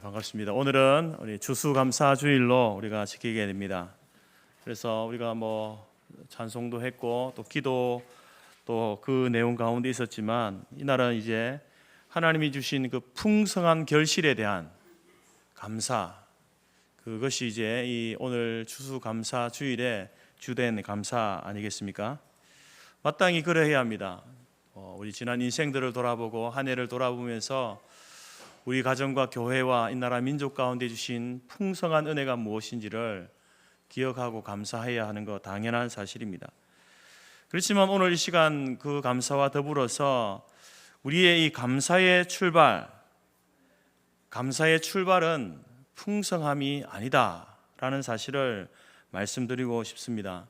반갑습니다. 오늘은 우리 추수감사주일로 우리가 지키게 됩니다. 그래서 우리가 찬송도 했고 또 기도 또 그 내용 가운데 있었지만 이날은 이제 하나님이 주신 그 풍성한 결실에 대한 감사, 그것이 이제 이 오늘 추수감사주일의 주된 감사 아니겠습니까? 마땅히 그러해야 합니다. 우리 지난 인생들을 돌아보고 한 해를 돌아보면서 우리 가정과 교회와 이 나라 민족 가운데 주신 풍성한 은혜가 무엇인지를 기억하고 감사해야 하는 것 당연한 사실입니다. 그렇지만 오늘 이 시간 그 감사와 더불어서 우리의 이 감사의 출발은 풍성함이 아니다라는 사실을 말씀드리고 싶습니다.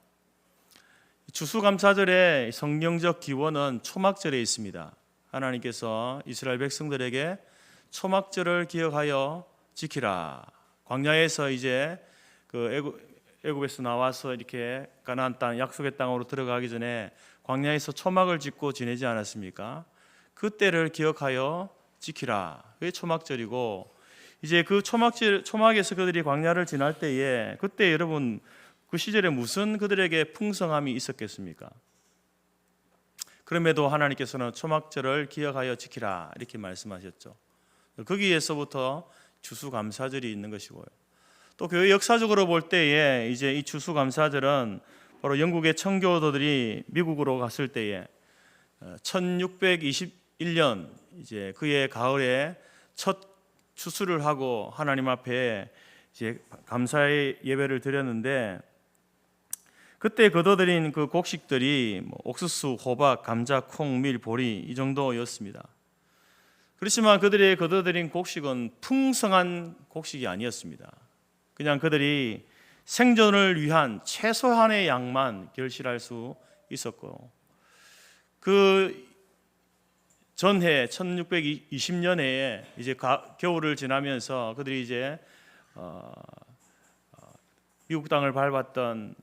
추수감사절의 성경적 기원은 초막절에 있습니다. 하나님께서 이스라엘 백성들에게 초막절을 기억하여 지키라. 광야에서 이제 애굽에서 나와서 이렇게 가나안 땅, 약속의 땅으로 들어가기 전에 광야에서 초막을 짓고 지내지 않았습니까? 그때를 기억하여 지키라. 그게 초막절이고, 이제 그 초막에서 그들이 광야를 지날 때에 그때 여러분 그 시절에 무슨 그들에게 풍성함이 있었겠습니까? 그럼에도 하나님께서는 초막절을 기억하여 지키라 이렇게 말씀하셨죠. 거기에서부터 추수감사절이 있는 것이고요. 또 교회 역사적으로 볼 때에 이제 이 추수감사절은 바로 영국의 청교도들이 미국으로 갔을 때에 1621년 이제 그의 가을에 첫 추수를 하고 하나님 앞에 이제 감사의 예배를 드렸는데, 그때 거둬들인 그 곡식들이 옥수수, 호박, 감자, 콩, 밀, 보리 이 정도였습니다. 그렇지만 그들이 거둬들인 곡식은 풍성한 곡식이 아니었습니다. 그냥 그들이 생존을 위한 최소한의 양만 결실할 수 있었고, 그 전해 1620년에 이제 겨울을 지나면서 그들이 이제 미국 땅을 밟았던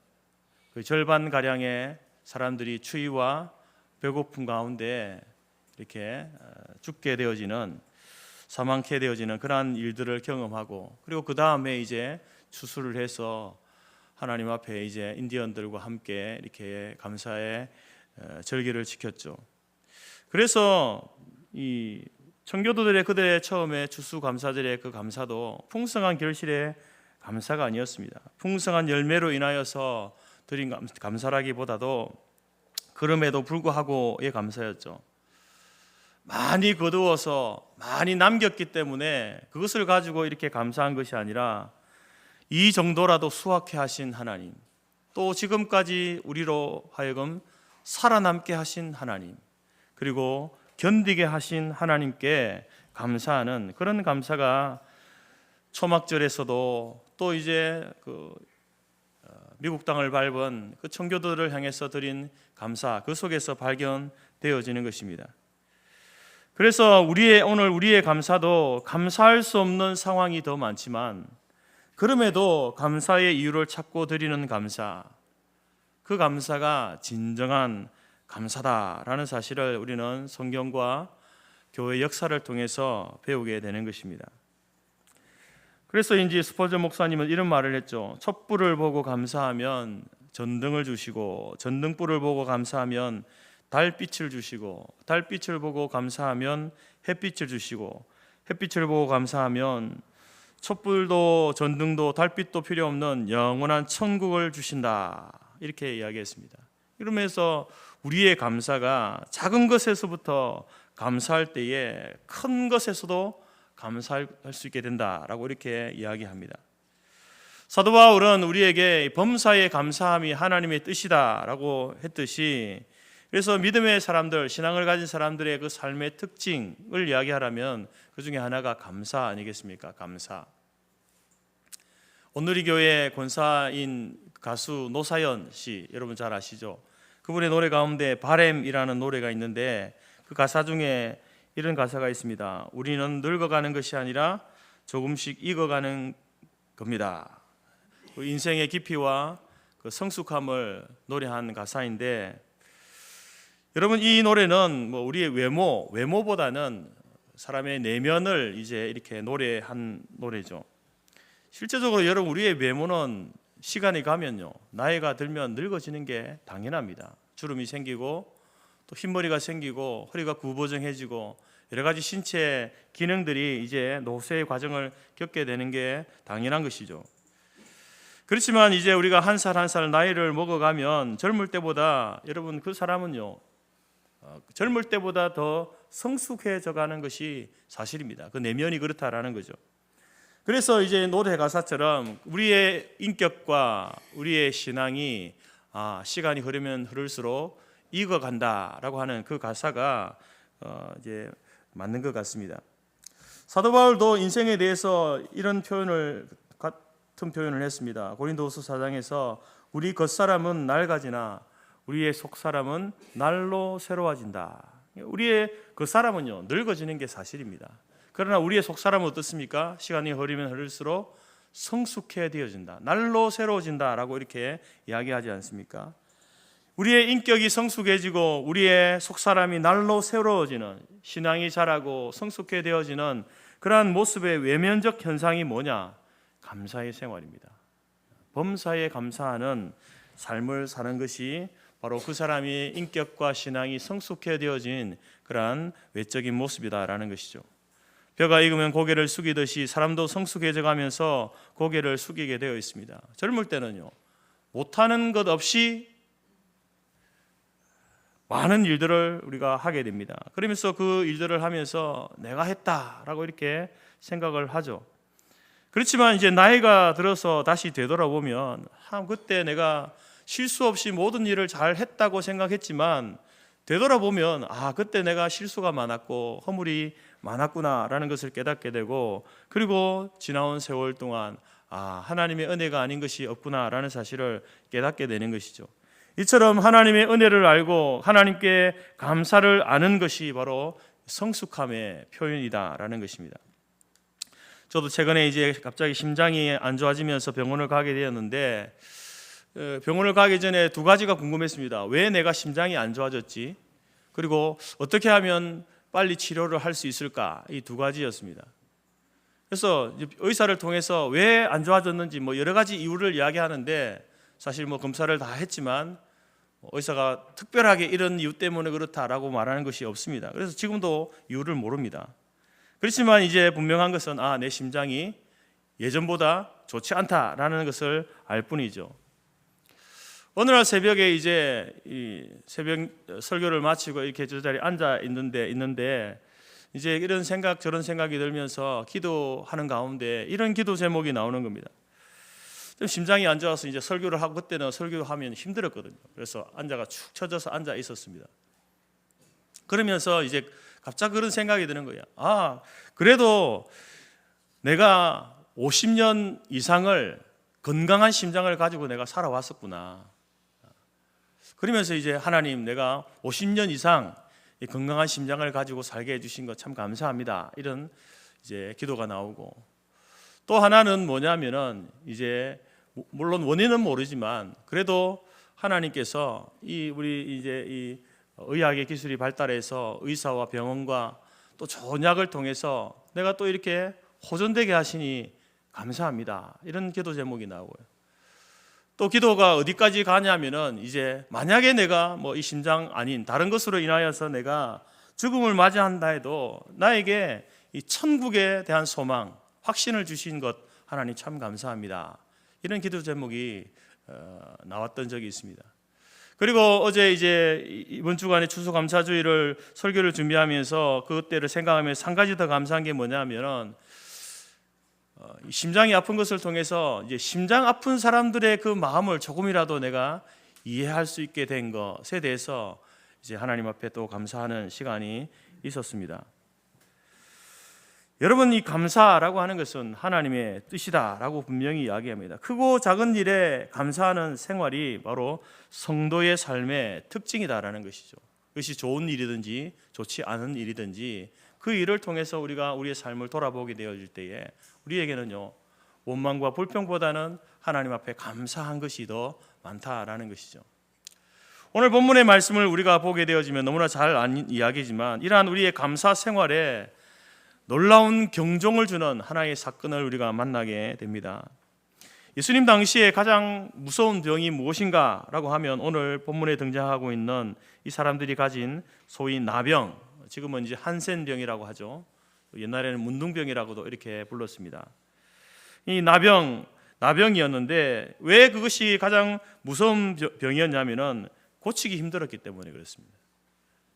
그 절반 가량의 사람들이 추위와 배고픔 가운데 이렇게 죽게 되어지는, 사망케 되어지는 그러한 일들을 경험하고, 그리고 그 다음에 이제 추수를 해서 하나님 앞에 이제 인디언들과 함께 이렇게 감사의 절기를 지켰죠. 그래서 이 청교도들의 그들의 처음에 추수감사절의 그 감사도 풍성한 결실의 감사가 아니었습니다. 풍성한 열매로 인하여서 드린 감사라기보다도 그럼에도 불구하고의 감사였죠. 많이 거두어서 많이 남겼기 때문에 그것을 가지고 이렇게 감사한 것이 아니라 이 정도라도 수확해 하신 하나님, 또 지금까지 우리로 하여금 살아남게 하신 하나님, 그리고 견디게 하신 하나님께 감사하는 그런 감사가 초막절에서도 또 이제 미국 땅을 밟은 그 청교도들을 향해서 드린 감사, 그 속에서 발견되어지는 것입니다. 그래서 오늘 우리의 감사도 감사할 수 없는 상황이 더 많지만, 그럼에도 감사의 이유를 찾고 드리는 감사, 그 감사가 진정한 감사다라는 사실을 우리는 성경과 교회 역사를 통해서 배우게 되는 것입니다. 그래서 이제 스펄전 목사님은 이런 말을 했죠. 촛불을 보고 감사하면 전등을 주시고, 전등불을 보고 감사하면 달빛을 주시고, 달빛을 보고 감사하면 햇빛을 주시고, 햇빛을 보고 감사하면 촛불도 전등도 달빛도 필요 없는 영원한 천국을 주신다, 이렇게 이야기했습니다. 이러면서 우리의 감사가 작은 것에서부터 감사할 때에 큰 것에서도 감사할 수 있게 된다라고 이렇게 이야기합니다. 사도 바울은 우리에게 범사에 감사함이 하나님의 뜻이다라고 했듯이, 그래서 믿음의 사람들, 신앙을 가진 사람들의 그 삶의 특징을 이야기하라면 그 중에 하나가 감사 아니겠습니까? 감사. 오늘이 교회 권사인 가수 노사연 씨, 여러분 잘 아시죠? 그분의 노래 가운데 바램이라는 노래가 있는데 그 가사 중에 이런 가사가 있습니다. 우리는 늙어가는 것이 아니라 조금씩 익어가는 겁니다. 그 인생의 깊이와 그 성숙함을 노래한 가사인데, 여러분 이 노래는 우리의 외모보다는 사람의 내면을 이제 이렇게 노래한 노래죠. 실제적으로 여러분, 우리의 외모는 시간이 가면요, 나이가 들면 늙어지는 게 당연합니다. 주름이 생기고 또 흰머리가 생기고 허리가 구부정해지고 여러 가지 신체 기능들이 이제 노쇠의 과정을 겪게 되는 게 당연한 것이죠. 그렇지만 이제 우리가 한 살 한 살 나이를 먹어가면 젊을 때보다, 여러분, 그 사람은요 젊을 때보다 더 성숙해져 가는 것이 사실입니다. 그 내면이 그렇다라는 거죠. 그래서 이제 노래 가사처럼 우리의 인격과 우리의 신앙이 시간이 흐르면 흐를수록 익어간다라고 하는 그 가사가 이제 맞는 것 같습니다. 사도 바울도 인생에 대해서 이런 같은 표현을 했습니다. 고린도후서 4장에서 우리 겉사람은 낡아지나 우리의 속사람은 날로 새로워진다. 우리의 겉사람은요 늙어지는 게 사실입니다. 그러나 우리의 속사람은 어떻습니까? 시간이 흐르면 흐를수록 성숙해 되어진다, 날로 새로워진다라고 이렇게 이야기하지 않습니까? 우리의 인격이 성숙해지고 우리의 속사람이 날로 새로워지는, 신앙이 자라고 성숙해 되어지는 그러한 모습의 외면적 현상이 뭐냐? 감사의 생활입니다. 범사에 감사하는 삶을 사는 것이 바로 그 사람의 인격과 신앙이 성숙해 되어진 그러한 외적인 모습이다라는 것이죠. 벼가 익으면 고개를 숙이듯이 사람도 성숙해져 가면서 고개를 숙이게 되어 있습니다. 젊을 때는요, 못하는 것 없이 많은 일들을 우리가 하게 됩니다. 그러면서 그 일들을 하면서 내가 했다라고 이렇게 생각을 하죠. 그렇지만 이제 나이가 들어서 다시 되돌아보면 그때 내가 실수 없이 모든 일을 잘 했다고 생각했지만 되돌아보면 그때 내가 실수가 많았고 허물이 많았구나라는 것을 깨닫게 되고, 그리고 지나온 세월 동안 하나님의 은혜가 아닌 것이 없구나라는 사실을 깨닫게 되는 것이죠. 이처럼 하나님의 은혜를 알고 하나님께 감사를 아는 것이 바로 성숙함의 표현이다라는 것입니다. 저도 최근에 이제 갑자기 심장이 안 좋아지면서 병원을 가게 되었는데, 병원을 가기 전에 두 가지가 궁금했습니다. 왜 내가 심장이 안 좋아졌지? 그리고 어떻게 하면 빨리 치료를 할 수 있을까? 이 두 가지였습니다. 그래서 의사를 통해서 왜 안 좋아졌는지 여러 가지 이유를 이야기하는데, 사실 검사를 다 했지만 의사가 특별하게 이런 이유 때문에 그렇다라고 말하는 것이 없습니다. 그래서 지금도 이유를 모릅니다. 그렇지만 이제 분명한 것은 내 심장이 예전보다 좋지 않다라는 것을 알 뿐이죠. 어느 날 새벽에 이제 이 새벽 설교를 마치고 이렇게 저 자리에 앉아 있는데 이제 이런 생각 저런 생각이 들면서 기도하는 가운데 이런 기도 제목이 나오는 겁니다. 좀 심장이 안 좋아서 이제 설교를 하고, 그때는 설교하면 힘들었거든요. 그래서 앉아가 축 처져서 앉아 있었습니다. 그러면서 이제 갑자기 그런 생각이 드는 거예요. 그래도 내가 50년 이상을 건강한 심장을 가지고 내가 살아왔었구나. 그러면서 이제 하나님, 내가 50년 이상 이 건강한 심장을 가지고 살게 해주신 것 참 감사합니다. 이런 이제 기도가 나오고, 또 하나는 뭐냐면은 이제 물론 원인은 모르지만 그래도 하나님께서 우리 이제 이 의학의 기술이 발달해서 의사와 병원과 또 좋은 약을 통해서 내가 또 이렇게 호전되게 하시니 감사합니다. 이런 기도 제목이 나오고요. 또 기도가 어디까지 가냐면은 이제 만약에 내가 이 심장 아닌 다른 것으로 인하여서 내가 죽음을 맞이한다 해도 나에게 이 천국에 대한 소망, 확신을 주신 것 하나님 참 감사합니다. 이런 기도 제목이 나왔던 적이 있습니다. 그리고 어제 이제 이번 주간에 추수감사주일을 설교를 준비하면서 그때를 생각하면서 한 가지 더 감사한 게 뭐냐면은 심장이 아픈 것을 통해서 이제 심장 아픈 사람들의 그 마음을 조금이라도 내가 이해할 수 있게 된 것에 대해서 이제 하나님 앞에 또 감사하는 시간이 있었습니다. 여러분, 이 감사라고 하는 것은 하나님의 뜻이다라고 분명히 이야기합니다. 크고 작은 일에 감사하는 생활이 바로 성도의 삶의 특징이다라는 것이죠. 그것이 좋은 일이든지 좋지 않은 일이든지 그 일을 통해서 우리가 우리의 삶을 돌아보게 되어질 때에 우리에게는요, 원망과 불평보다는 하나님 앞에 감사한 것이 더 많다라는 것이죠. 오늘 본문의 말씀을 우리가 보게 되어지면 너무나 잘 아는 이야기지만 이러한 우리의 감사 생활에 놀라운 경종을 주는 하나의 사건을 우리가 만나게 됩니다. 예수님 당시에 가장 무서운 병이 무엇인가라고 하면 오늘 본문에 등장하고 있는 이 사람들이 가진 소위 나병, 지금은 이제 한센병이라고 하죠. 옛날에는 문둥병이라고도 이렇게 불렀습니다. 이 나병이었는데 왜 그것이 가장 무서운 병이었냐면은 고치기 힘들었기 때문에 그렇습니다.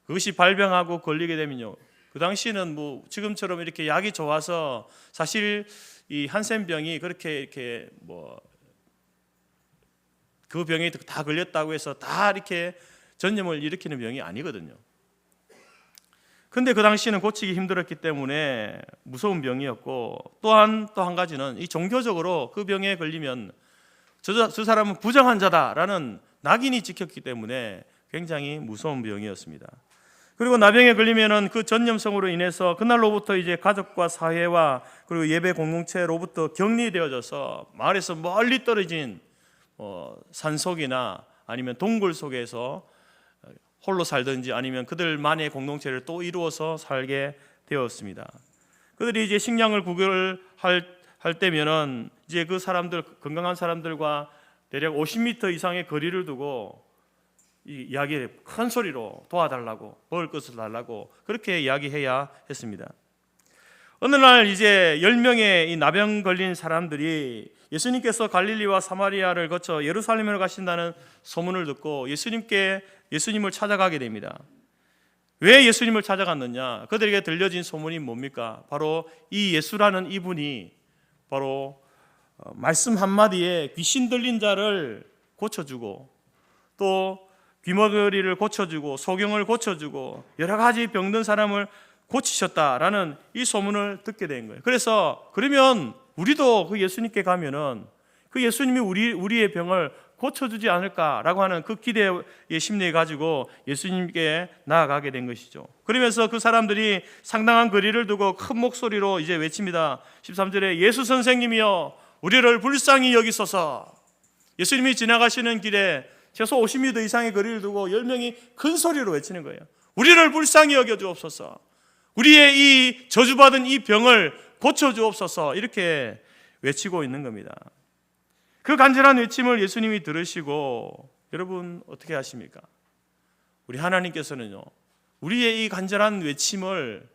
그것이 발병하고 걸리게 되면요, 그 당시에는 뭐 지금처럼 이렇게 약이 좋아서 사실 이 한센병이 그렇게 이렇게 뭐 그 병에 다 걸렸다고 해서 다 이렇게 전염을 일으키는 병이 아니거든요. 근데 그 당시에는 고치기 힘들었기 때문에 무서운 병이었고, 또 한 가지는 이 종교적으로 그 병에 걸리면 저 사람은 부정한 자다라는 낙인이 찍혔기 때문에 굉장히 무서운 병이었습니다. 그리고 나병에 걸리면은 그 전염성으로 인해서 그날로부터 이제 가족과 사회와 그리고 예배 공동체로부터 격리되어져서 마을에서 멀리 떨어진 산속이나 아니면 동굴 속에서 홀로 살든지 아니면 그들만의 공동체를 또 이루어서 살게 되었습니다. 그들이 이제 식량을 구걸할 때면은 이제 그 사람들, 건강한 사람들과 대략 50m 이상의 거리를 두고 이 이야기를 큰 소리로 도와달라고, 먹을 것을 달라고 그렇게 이야기해야 했습니다. 어느 날 이제 10명의 이 나병 걸린 사람들이 예수님께서 갈릴리와 사마리아를 거쳐 예루살렘으로 가신다는 소문을 듣고 예수님을 찾아가게 됩니다. 왜 예수님을 찾아갔느냐? 그들에게 들려진 소문이 뭡니까? 바로 이 예수라는 이분이 바로 말씀 한마디에 귀신 들린 자를 고쳐주고, 또 귀머거리를 고쳐주고, 소경을 고쳐주고, 여러 가지 병든 사람을 고치셨다라는 이 소문을 듣게 된 거예요. 그래서 그러면 우리도 그 예수님께 가면은 그 예수님이 우리의 병을 고쳐주지 않을까라고 하는 그 기대의 심리를 가지고 예수님께 나아가게 된 것이죠. 그러면서 그 사람들이 상당한 거리를 두고 큰 목소리로 이제 외칩니다. 13절에 예수 선생님이여 우리를 불쌍히 여기소서. 예수님이 지나가시는 길에 최소 50m 이상의 거리를 두고 10명이 큰 소리로 외치는 거예요. 우리를 불쌍히 여겨주옵소서. 우리의 이 저주받은 이 병을 고쳐주옵소서. 이렇게 외치고 있는 겁니다. 그 간절한 외침을 예수님이 들으시고 여러분 어떻게 하십니까? 우리 하나님께서는요, 우리의 이 간절한 외침을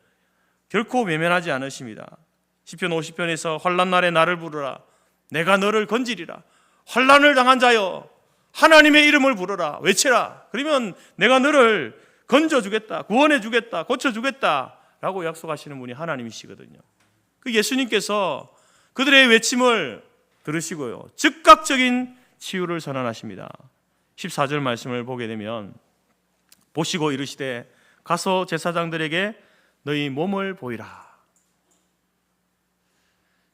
결코 외면하지 않으십니다. 시편 50편에서 환난 날에 나를 부르라. 내가 너를 건지리라. 환난을 당한 자여 하나님의 이름을 부르라. 외치라. 그러면 내가 너를 건져주겠다, 구원해주겠다, 고쳐주겠다 라고 약속하시는 분이 하나님이시거든요. 그 예수님께서 그들의 외침을 들으시고요, 즉각적인 치유를 선언하십니다. 14절 말씀을 보게 되면 보시고 이르시되 가서 제사장들에게 너희 몸을 보이라.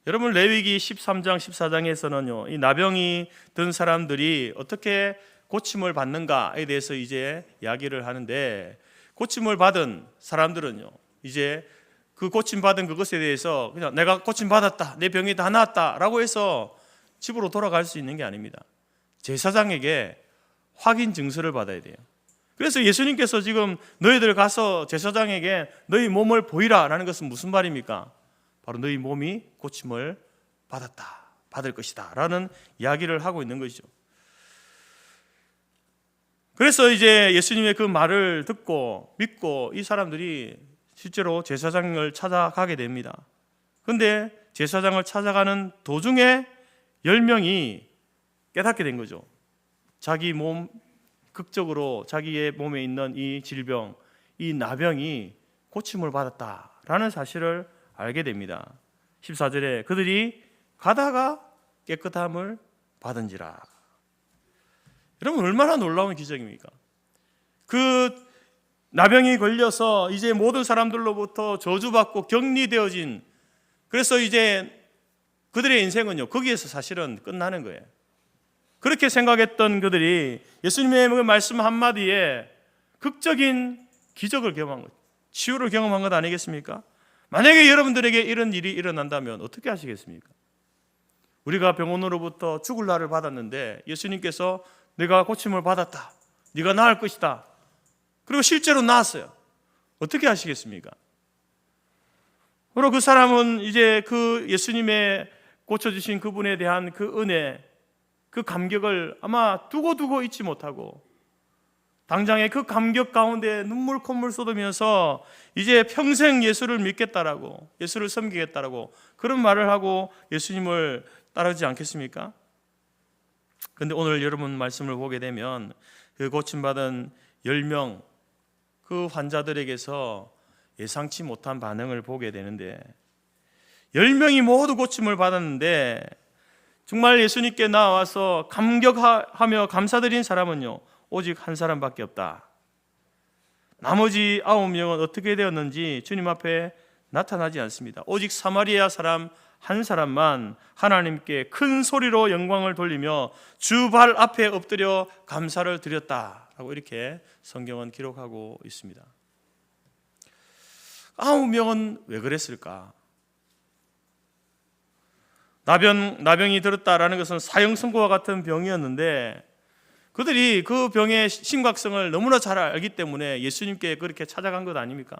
여러분 레위기 13장 14장에서는요 이 나병이 든 사람들이 어떻게 고침을 받는가에 대해서 이제 이야기를 하는데, 고침을 받은 사람들은요 이제 그 고침받은 그것에 대해서 그냥 내가 고침받았다, 내 병이 다 나았다라고 해서 집으로 돌아갈 수 있는 게 아닙니다. 제사장에게 확인 증서를 받아야 돼요. 그래서 예수님께서 지금 너희들 가서 제사장에게 너희 몸을 보이라라는 것은 무슨 말입니까? 바로 너희 몸이 고침을 받을 것이다 라는 이야기를 하고 있는 것이죠. 그래서 이제 예수님의 그 말을 듣고 믿고 이 사람들이 실제로 제사장을 찾아가게 됩니다. 그런데 제사장을 찾아가는 도중에 10명이 깨닫게 된 거죠. 자기 몸, 극적으로 자기의 몸에 있는 이 질병, 이 나병이 고침을 받았다라는 사실을 알게 됩니다. 14절에 그들이 가다가 깨끗함을 받은지라. 여러분 얼마나 놀라운 기적입니까? 그 나병이 걸려서 이제 모든 사람들로부터 저주받고 격리되어진, 그래서 이제 그들의 인생은요 거기에서 사실은 끝나는 거예요. 그렇게 생각했던 그들이 예수님의 그 말씀 한마디에 극적인 기적을 경험한 것, 치유를 경험한 것 아니겠습니까? 만약에 여러분들에게 이런 일이 일어난다면 어떻게 하시겠습니까? 우리가 병원으로부터 죽을 날을 받았는데 예수님께서 내가 고침을 받았다, 네가 나을 것이다, 그리고 실제로 나았어요. 어떻게 하시겠습니까? 그리고 그 사람은 이제 그 예수님의 고쳐주신 그분에 대한 그 은혜, 그 감격을 아마 두고 잊지 못하고 당장에 그 감격 가운데 눈물 콧물 쏟으면서 이제 평생 예수를 믿겠다라고, 예수를 섬기겠다라고 그런 말을 하고 예수님을 따르지 않겠습니까? 그런데 오늘 여러분 말씀을 보게 되면 그 고침받은 10명 그 환자들에게서 예상치 못한 반응을 보게 되는데, 10명이 모두 고침을 받았는데 정말 예수님께 나와서 감격하며 감사드린 사람은요 오직 한 사람밖에 없다. 나머지 9명은 어떻게 되었는지 주님 앞에 나타나지 않습니다. 오직 사마리아 사람 한 사람만 하나님께 큰 소리로 영광을 돌리며 주 발 앞에 엎드려 감사를 드렸다라고 이렇게 성경은 기록하고 있습니다. 9명은 왜 그랬을까? 나병이 들었다라는 것은 사형선고와 같은 병이었는데 그들이 그 병의 심각성을 너무나 잘 알기 때문에 예수님께 그렇게 찾아간 것 아닙니까?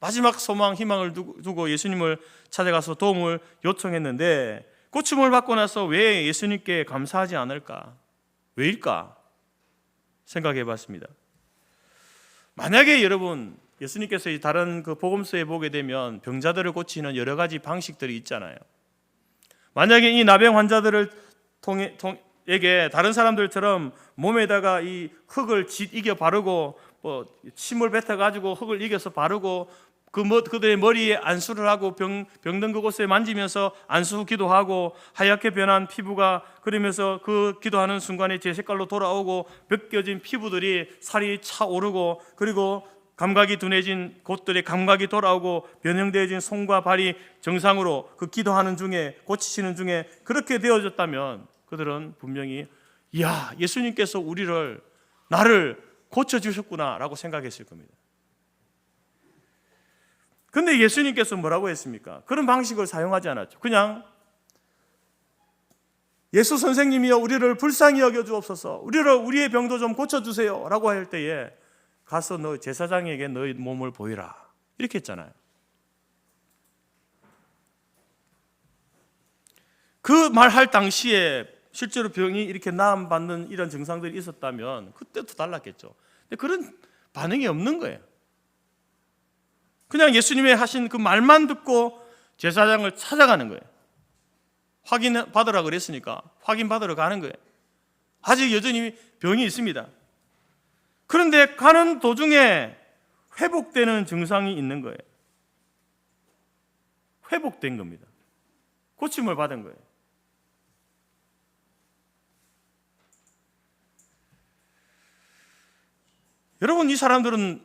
마지막 소망, 희망을 두고 예수님을 찾아가서 도움을 요청했는데 고침을 받고 나서 왜 예수님께 감사하지 않을까? 왜일까? 생각해 봤습니다. 만약에 여러분 예수님께서 다른 그 복음서에 보게 되면 병자들을 고치는 여러 가지 방식들이 있잖아요. 만약에 이 나병 환자들을 에게 다른 사람들처럼 몸에다가 이 흙을 이겨 바르고 침을 뱉어 가지고 흙을 이겨서 바르고 그들의 머리에 안수를 하고 병든 그곳에 만지면서 안수 기도하고 하얗게 변한 피부가 그러면서 그 기도하는 순간에 제 색깔로 돌아오고 벗겨진 피부들이 살이 차오르고 그리고 감각이 둔해진 곳들의 감각이 돌아오고 변형되어진 손과 발이 정상으로 그 기도하는 중에 고치시는 중에 그렇게 되어졌다면 그들은 분명히 이야 예수님께서 나를 고쳐주셨구나 라고 생각했을 겁니다. 그런데 예수님께서 뭐라고 했습니까? 그런 방식을 사용하지 않았죠. 그냥 예수 선생님이여 우리를 불쌍히 여겨주옵소서, 우리의 병도 좀 고쳐주세요 라고 할 때에 가서 너 제사장에게 너의 몸을 보이라 이렇게 했잖아요. 그 말할 당시에 실제로 병이 이렇게 나음받는 이런 증상들이 있었다면 그때도 달랐겠죠. 근데 그런 반응이 없는 거예요. 그냥 예수님의 하신 그 말만 듣고 제사장을 찾아가는 거예요. 확인 받으라 그랬으니까 확인 받으러 가는 거예요. 아직 여전히 병이 있습니다. 그런데 가는 도중에 회복되는 증상이 있는 거예요. 회복된 겁니다. 고침을 받은 거예요. 여러분 이 사람들은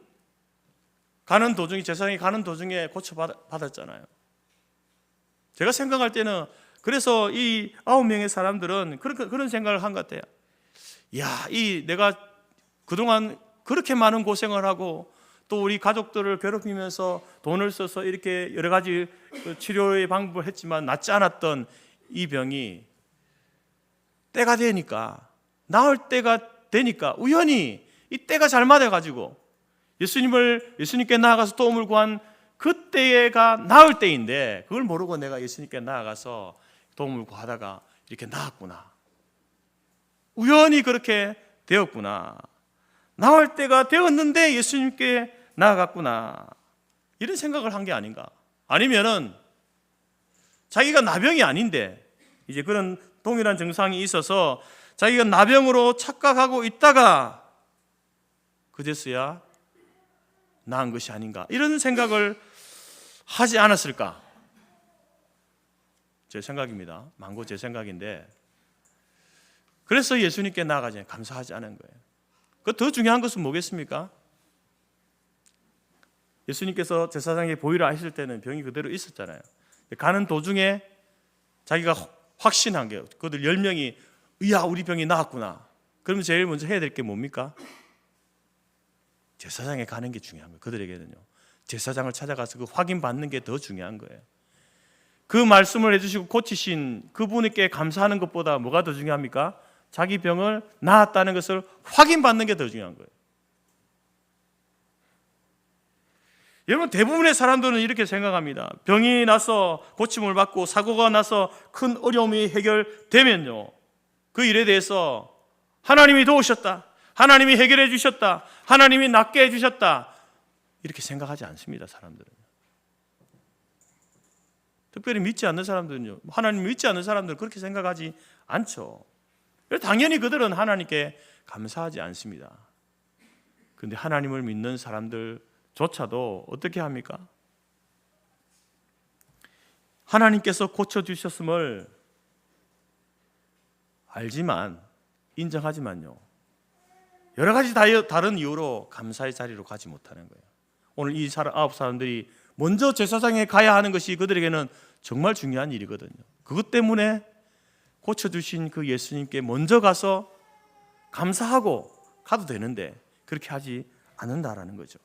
가는 도중에 제사장이 가는 도중에 고쳐받았잖아요. 제가 생각할 때는 그래서 이 9명의 사람들은 그런 생각을 한 것 같아요. 야, 내가 그동안 그렇게 많은 고생을 하고 또 우리 가족들을 괴롭히면서 돈을 써서 이렇게 여러 가지 치료의 방법을 했지만 낫지 않았던 이 병이 때가 되니까 나을 때가 되니까 우연히 이 때가 잘 맞아가지고 예수님께 나아가서 도움을 구한 그때가 나을 때인데 그걸 모르고 내가 예수님께 나아가서 도움을 구하다가 이렇게 나았구나. 우연히 그렇게 되었구나. 나을 때가 되었는데 예수님께 나아갔구나. 이런 생각을 한 게 아닌가. 아니면은 자기가 나병이 아닌데 이제 그런 동일한 증상이 있어서 자기가 나병으로 착각하고 있다가 그제서야 나은 것이 아닌가. 이런 생각을 하지 않았을까. 제 생각입니다. 망고 제 생각인데 그래서 예수님께 나아가지 감사하지 않은 거예요. 더 중요한 것은 뭐겠습니까? 예수님께서 제사장에게 보이라 했을 때는 병이 그대로 있었잖아요. 가는 도중에 자기가 확신한 게 그들 10명이 이야 우리 병이 나았구나. 그러면 제일 먼저 해야 될 게 뭡니까? 제사장에 가는 게 중요한 거예요. 그들에게는요. 제사장을 찾아가서 그 확인받는 게 더 중요한 거예요. 그 말씀을 해주시고 고치신 그분께 감사하는 것보다 뭐가 더 중요합니까? 자기 병을 나았다는 것을 확인받는 게 더 중요한 거예요. 여러분, 대부분의 사람들은 이렇게 생각합니다. 병이 나서 고침을 받고 사고가 나서 큰 어려움이 해결되면요, 그 일에 대해서 하나님이 도우셨다, 하나님이 해결해 주셨다, 하나님이 낫게 해주셨다, 이렇게 생각하지 않습니다. 사람들은, 특별히 믿지 않는 사람들은요, 하나님 믿지 않는 사람들은 그렇게 생각하지 않죠. 당연히 그들은 하나님께 감사하지 않습니다. 그런데 하나님을 믿는 사람들조차도 어떻게 합니까? 하나님께서 고쳐주셨음을 알지만, 인정하지만요, 여러 가지 다른 이유로 감사의 자리로 가지 못하는 거예요. 오늘 이 9사람들이 먼저 제사장에 가야 하는 것이 그들에게는 정말 중요한 일이거든요. 그것 때문에 고쳐주신 그 예수님께 먼저 가서 감사하고 가도 되는데 그렇게 하지 않는다라는 거죠.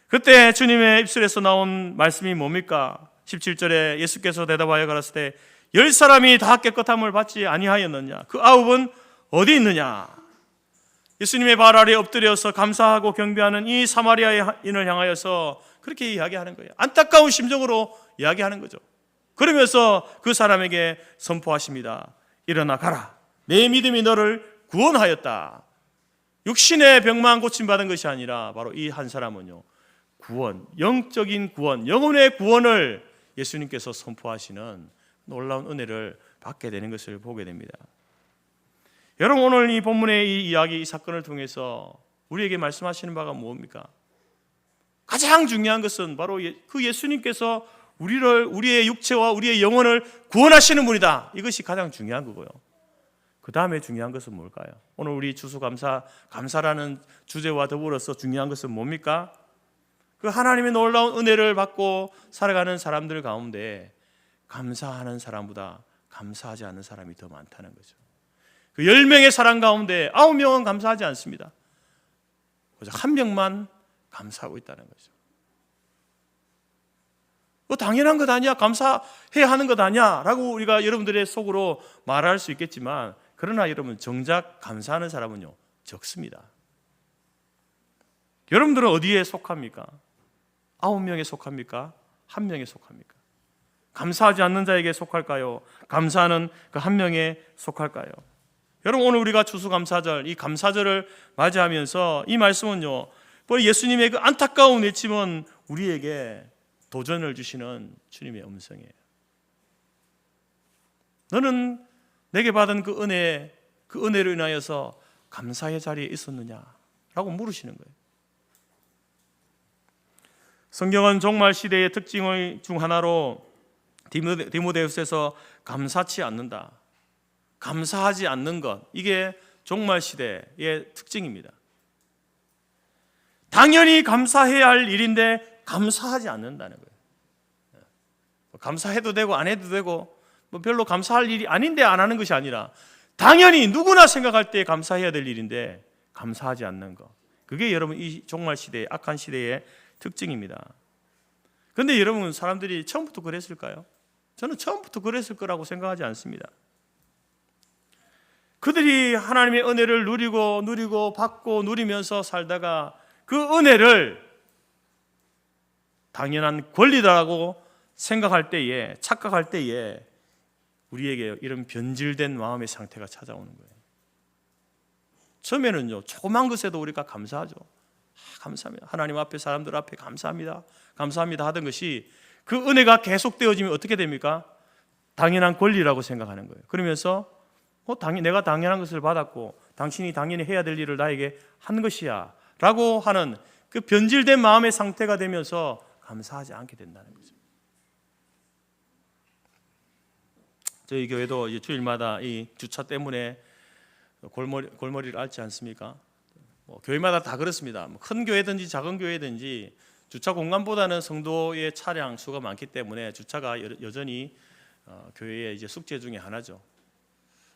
그때 주님의 입술에서 나온 말씀이 뭡니까? 17절에 예수께서 대답하여 가라사대 10사람이 다 깨끗함을 받지 아니하였느냐? 그 9은 어디 있느냐? 예수님의 발 아래 엎드려서 감사하고 경배하는 이 사마리아인을 향하여서 그렇게 이야기하는 거예요. 안타까운 심정으로 이야기하는 거죠. 그러면서 그 사람에게 선포하십니다. 일어나 가라. 내 믿음이 너를 구원하였다. 육신의 병만 고침받은 것이 아니라 바로 이 한 사람은요, 구원, 영적인 구원, 영혼의 구원을 예수님께서 선포하시는 놀라운 은혜를 받게 되는 것을 보게 됩니다. 여러분, 오늘 이 본문의 이 이야기, 이 사건을 통해서 우리에게 말씀하시는 바가 뭡니까? 가장 중요한 것은 바로 그 예수님께서 우리의 육체와 우리의 영혼을 구원하시는 분이다. 이것이 가장 중요한 거고요. 그 다음에 중요한 것은 뭘까요? 오늘 우리 감사라는 주제와 더불어서 중요한 것은 뭡니까? 그 하나님의 놀라운 은혜를 받고 살아가는 사람들 가운데 감사하는 사람보다 감사하지 않는 사람이 더 많다는 거죠. 그 10명의 사람 가운데 9명은 감사하지 않습니다. 그래서 1명만 감사하고 있다는 거죠. 당연한 것 아니야, 감사해야 하는 것 아니야 라고 우리가 여러분들의 속으로 말할 수 있겠지만, 그러나 여러분, 정작 감사하는 사람은요, 적습니다. 여러분들은 어디에 속합니까? 9명에 속합니까? 1명에 속합니까? 감사하지 않는 자에게 속할까요? 감사하는 그 1명에 속할까요? 여러분, 오늘 우리가 추수감사절, 이 감사절을 맞이하면서 이 말씀은요, 예수님의 그 안타까운 외침은 우리에게 도전을 주시는 주님의 음성이에요. 너는 내게 받은 그 은혜로 인하여서 감사의 자리에 있었느냐라고 물으시는 거예요. 성경은 종말 시대의 특징 중 하나로 디모데후서에서 감사치 않는다, 감사하지 않는 것, 이게 종말 시대의 특징입니다. 당연히 감사해야 할 일인데 감사하지 않는다는 거예요. 감사해도 되고 안 해도 되고 별로 감사할 일이 아닌데 안 하는 것이 아니라 당연히 누구나 생각할 때 감사해야 될 일인데 감사하지 않는 것, 그게 여러분 이 종말 시대의 악한 시대의 특징입니다. 그런데 여러분, 사람들이 처음부터 그랬을까요? 저는 처음부터 그랬을 거라고 생각하지 않습니다. 그들이 하나님의 은혜를 누리고 받고 누리면서 살다가 그 은혜를 당연한 권리다라고 생각할 때에, 착각할 때에 우리에게 이런 변질된 마음의 상태가 찾아오는 거예요. 처음에는요, 조그만 것에도 우리가 감사하죠. 감사합니다. 하나님 앞에, 사람들 앞에 감사합니다, 감사합니다 하던 것이 그 은혜가 계속되어지면 어떻게 됩니까? 당연한 권리라고 생각하는 거예요. 그러면서 내가 당연한 것을 받았고 당신이 당연히 해야 될 일을 나에게 한 것이야 라고 하는 그 변질된 마음의 상태가 되면서 감사하지 않게 된다는 거죠. 저희 교회도 주일마다 이 주차 때문에 골머리를 앓지 않습니까? 교회마다 다 그렇습니다. 큰 교회든지 작은 교회든지 주차 공간보다는 성도의 차량 수가 많기 때문에 주차가 여전히 교회의 숙제 중에 하나죠.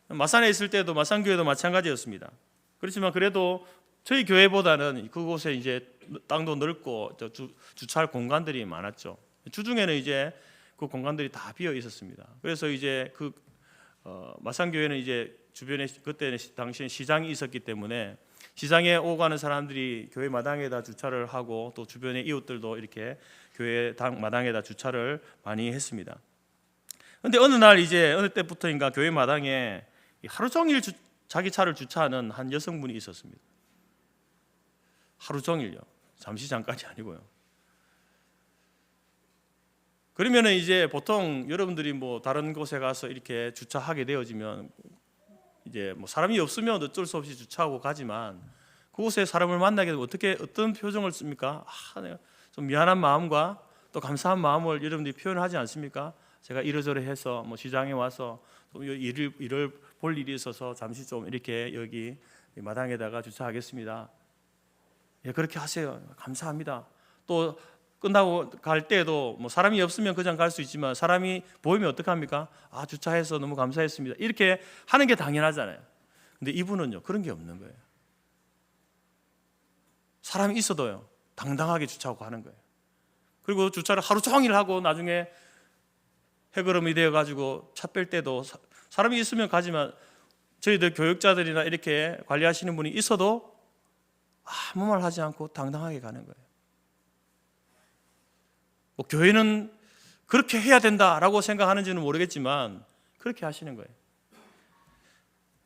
마산에 있을 때도 마산교회도 마찬가지였습니다. 그렇지만 그래도 저희 교회보다는 그곳에 땅도 넓고 주차할 공간들이 많았죠. 주중에는 그 공간들이 다 비어 있었습니다. 그래서 마산교회는 주변에 그때는 당시에 시장이 있었기 때문에 시장에 오고 가는 사람들이 교회 마당에다 주차를 하고 또 주변의 이웃들도 이렇게 교회 마당에다 주차를 많이 했습니다. 그런데 어느 때부터인가 교회 마당에 하루 종일 자기 차를 주차하는 한 여성분이 있었습니다. 하루 종일요. 잠시 잠깐이 아니고요. 그러면은 이제 보통 여러분들이 뭐 다른 곳에 가서 이렇게 주차하게 되어지면 이제 뭐 사람이 없으면 어쩔 수 없이 주차하고 가지만 그곳에 사람을 만나게 되면 어떤 표정을 씁니까? 내가 좀 미안한 마음과 또 감사한 마음을 여러분들이 표현하지 않습니까? 제가 이러저러 해서 뭐 시장에 와서 좀 일을 볼 일이 있어서 잠시 좀 이렇게 여기 마당에다가 주차하겠습니다. 예, 그렇게 하세요. 감사합니다. 또 끝나고 갈 때도 뭐 사람이 없으면 그냥 갈 수 있지만 사람이 보이면 어떡합니까? 주차해서 너무 감사했습니다. 이렇게 하는 게 당연하잖아요. 근데 이분은요, 그런 게 없는 거예요. 사람이 있어도요, 당당하게 주차하고 하는 거예요. 그리고 주차를 하루 종일 하고 나중에 해걸음이 되어가지고 차 뺄 때도 사람이 있으면 가지만 저희들 교육자들이나 이렇게 관리하시는 분이 있어도 아무 말 하지 않고 당당하게 가는 거예요. 뭐 교회는 그렇게 해야 된다라고 생각하는지는 모르겠지만 그렇게 하시는 거예요.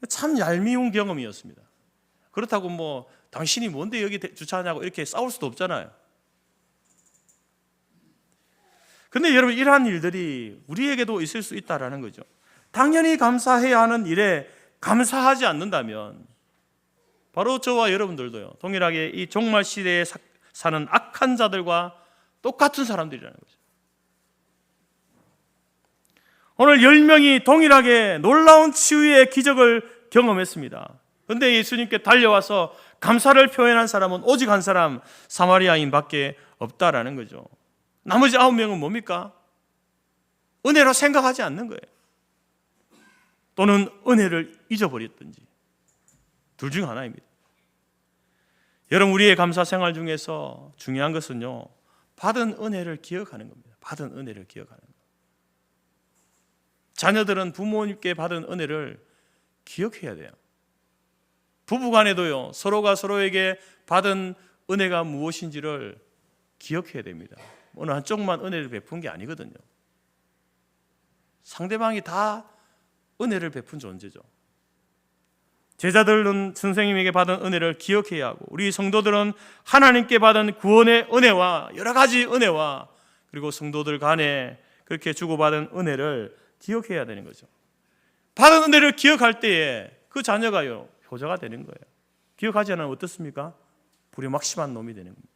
참 얄미운 경험이었습니다. 그렇다고 뭐 당신이 뭔데 여기 주차하냐고 이렇게 싸울 수도 없잖아요. 근데 여러분, 이러한 일들이 우리에게도 있을 수 있다라는 거죠. 당연히 감사해야 하는 일에 감사하지 않는다면 바로 저와 여러분들도요, 동일하게 이 종말 시대에 사는 악한 자들과 똑같은 사람들이라는 거죠. 오늘 10명이 동일하게 놀라운 치유의 기적을 경험했습니다. 그런데 예수님께 달려와서 감사를 표현한 사람은 오직 한 사람, 사마리아인 밖에 없다라는 거죠. 나머지 9명은 뭡니까? 은혜로 생각하지 않는 거예요. 또는 은혜를 잊어버렸든지, 둘 중 하나입니다. 여러분, 우리의 감사 생활 중에서 중요한 것은요, 받은 은혜를 기억하는 겁니다. 받은 은혜를 기억하는 것. 자녀들은 부모님께 받은 은혜를 기억해야 돼요. 부부간에도요, 서로가 서로에게 받은 은혜가 무엇인지를 기억해야 됩니다. 어느 한쪽만 은혜를 베푼 게 아니거든요. 상대방이 다 은혜를 베푼 존재죠. 제자들은 선생님에게 받은 은혜를 기억해야 하고, 우리 성도들은 하나님께 받은 구원의 은혜와 여러 가지 은혜와 그리고 성도들 간에 그렇게 주고받은 은혜를 기억해야 되는 거죠. 받은 은혜를 기억할 때에 그 자녀가요, 효자가 되는 거예요. 기억하지 않으면 어떻습니까? 불효막심한 놈이 되는 겁니다.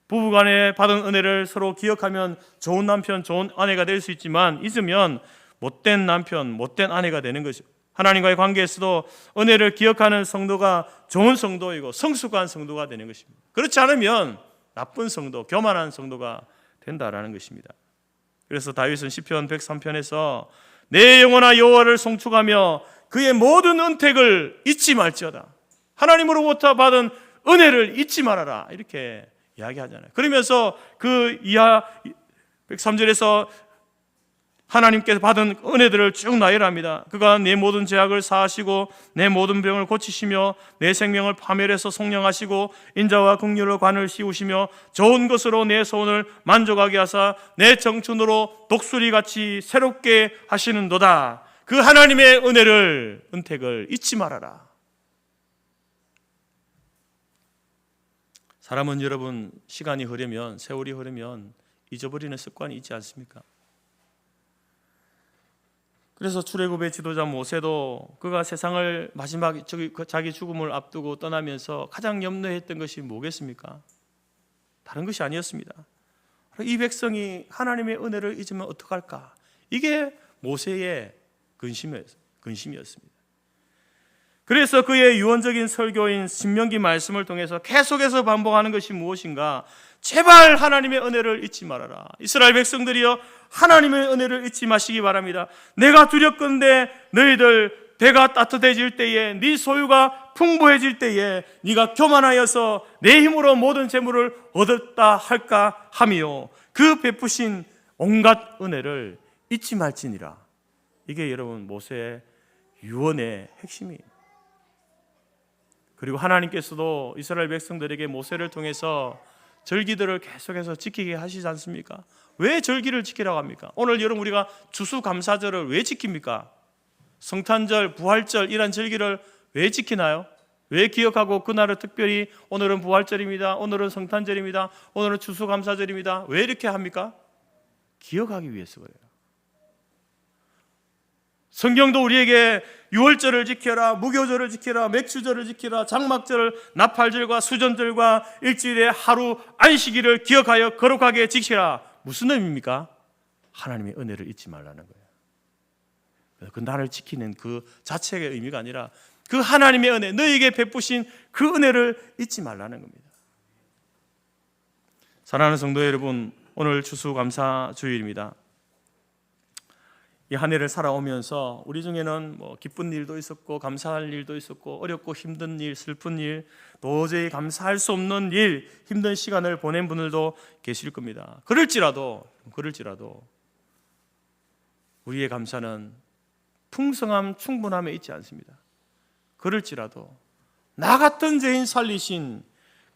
부부간에 받은 은혜를 서로 기억하면 좋은 남편, 좋은 아내가 될 수 있지만 잊으면 못된 남편, 못된 아내가 되는 것이죠. 하나님과의 관계에서도 은혜를 기억하는 성도가 좋은 성도이고 성숙한 성도가 되는 것입니다. 그렇지 않으면 나쁜 성도, 교만한 성도가 된다라는 것입니다. 그래서 다윗은 시편 103편에서 내 영혼아 여호와를 송축하며 그의 모든 은택을 잊지 말지어다. 하나님으로부터 받은 은혜를 잊지 말아라, 이렇게 이야기하잖아요. 그러면서 그 이하 103절에서 하나님께서 받은 은혜들을 쭉 나열합니다. 그가 내 모든 죄악을 사하시고 내 모든 병을 고치시며 내 생명을 파멸해서 속량하시고 인자와 긍휼로 관을 씌우시며 좋은 것으로 내 소원을 만족하게 하사 내 청춘으로 독수리같이 새롭게 하시는도다. 그 하나님의 은혜를, 은택을 잊지 말아라. 사람은 여러분, 시간이 흐르면, 세월이 흐르면 잊어버리는 습관이 있지 않습니까? 그래서 출애굽의 지도자 모세도 그가 세상을 마지막 자기 죽음을 앞두고 떠나면서 가장 염려했던 것이 뭐겠습니까? 다른 것이 아니었습니다. 이 백성이 하나님의 은혜를 잊으면 어떡할까? 이게 모세의 근심이었습니다. 그래서 그의 유언적인 설교인 신명기 말씀을 통해서 계속해서 반복하는 것이 무엇인가? 제발 하나님의 은혜를 잊지 말아라. 이스라엘 백성들이여, 하나님의 은혜를 잊지 마시기 바랍니다. 내가 두렵건대 너희들 배가 따뜻해질 때에, 네 소유가 풍부해질 때에 네가 교만하여서 내 힘으로 모든 재물을 얻었다 할까 하며 그 베푸신 온갖 은혜를 잊지 말지니라. 이게 여러분 모세의 유언의 핵심이에요. 그리고 하나님께서도 이스라엘 백성들에게 모세를 통해서 절기들을 계속해서 지키게 하시지 않습니까? 왜 절기를 지키라고 합니까? 오늘 여러분 우리가 추수감사절을 왜 지킵니까? 성탄절, 부활절 이런 절기를 왜 지키나요? 왜 기억하고 그날을 특별히 오늘은 부활절입니다, 오늘은 성탄절입니다, 오늘은 추수감사절입니다, 왜 이렇게 합니까? 기억하기 위해서 그래요. 성경도 우리에게 유월절을 지켜라, 무교절을 지켜라, 맥주절을 지켜라, 장막절을, 나팔절과 수전절과 일주일에 하루 안식일을 기억하여 거룩하게 지키라. 무슨 의미입니까? 하나님의 은혜를 잊지 말라는 거예요. 그 날을 지키는 그 자체의 의미가 아니라 그 하나님의 은혜, 너희에게 베푸신 그 은혜를 잊지 말라는 겁니다. 사랑하는 성도 여러분, 오늘 추수감사주일입니다. 이 한 해를 살아오면서 우리 중에는 기쁜 일도 있었고 감사할 일도 있었고 어렵고 힘든 일, 슬픈 일, 도저히 감사할 수 없는 일, 힘든 시간을 보낸 분들도 계실 겁니다. 그럴지라도 우리의 감사는 풍성함, 충분함에 있지 않습니다. 그럴지라도 나 같은 죄인 살리신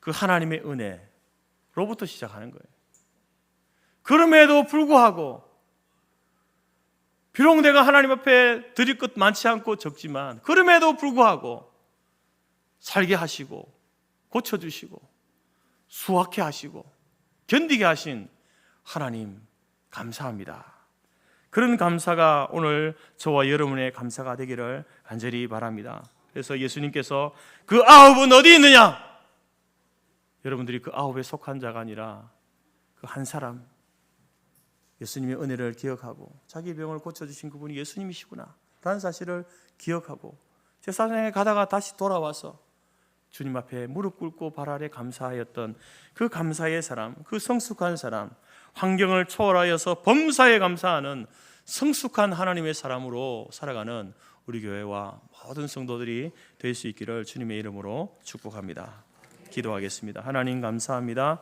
그 하나님의 은혜로부터 시작하는 거예요. 그럼에도 불구하고 비록 내가 하나님 앞에 드릴 것 많지 않고 적지만 그럼에도 불구하고 살게 하시고 고쳐주시고 수확해 하시고 견디게 하신 하나님 감사합니다. 그런 감사가 오늘 저와 여러분의 감사가 되기를 간절히 바랍니다. 그래서 예수님께서 그 아홉은 어디 있느냐? 여러분들이 그 아홉에 속한 자가 아니라 그 한 사람, 예수님의 은혜를 기억하고 자기 병을 고쳐주신 그분이 예수님이시구나 라는 사실을 기억하고 제사장에 가다가 다시 돌아와서 주님 앞에 무릎 꿇고 발 아래 감사하였던 그 감사의 사람, 그 성숙한 사람, 환경을 초월하여서 범사에 감사하는 성숙한 하나님의 사람으로 살아가는 우리 교회와 모든 성도들이 될 수 있기를 주님의 이름으로 축복합니다. 기도하겠습니다. 하나님 감사합니다.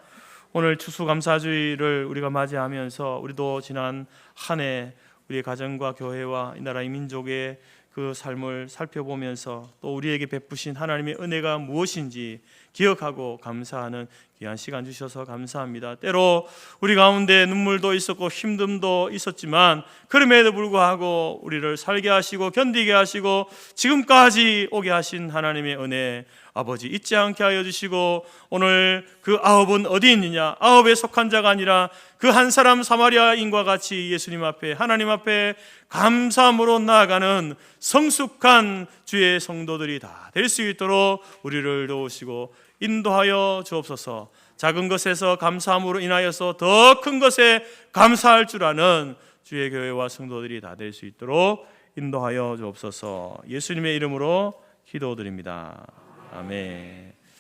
오늘 추수감사주의를 우리가 맞이하면서 우리도 지난 한 해 우리의 가정과 교회와 이 나라의 민족의 그 삶을 살펴보면서 또 우리에게 베푸신 하나님의 은혜가 무엇인지 기억하고 감사하는 귀한 시간 주셔서 감사합니다. 때로 우리 가운데 눈물도 있었고 힘듦도 있었지만 그럼에도 불구하고 우리를 살게 하시고 견디게 하시고 지금까지 오게 하신 하나님의 은혜 아버지 잊지 않게 하여 주시고 오늘 그 아홉은 어디 있느냐? 아홉에 속한 자가 아니라 그 한 사람 사마리아인과 같이 예수님 앞에 하나님 앞에 감사함으로 나아가는 성숙한 주의 성도들이 다 될 수 있도록 우리를 도우시고 인도하여 주옵소서. 작은 것에서 감사함으로 인하여서 더 큰 것에 감사할 줄 아는 주의 교회와 성도들이 다 될 수 있도록 인도하여 주옵소서. 예수님의 이름으로 기도드립니다. 아멘.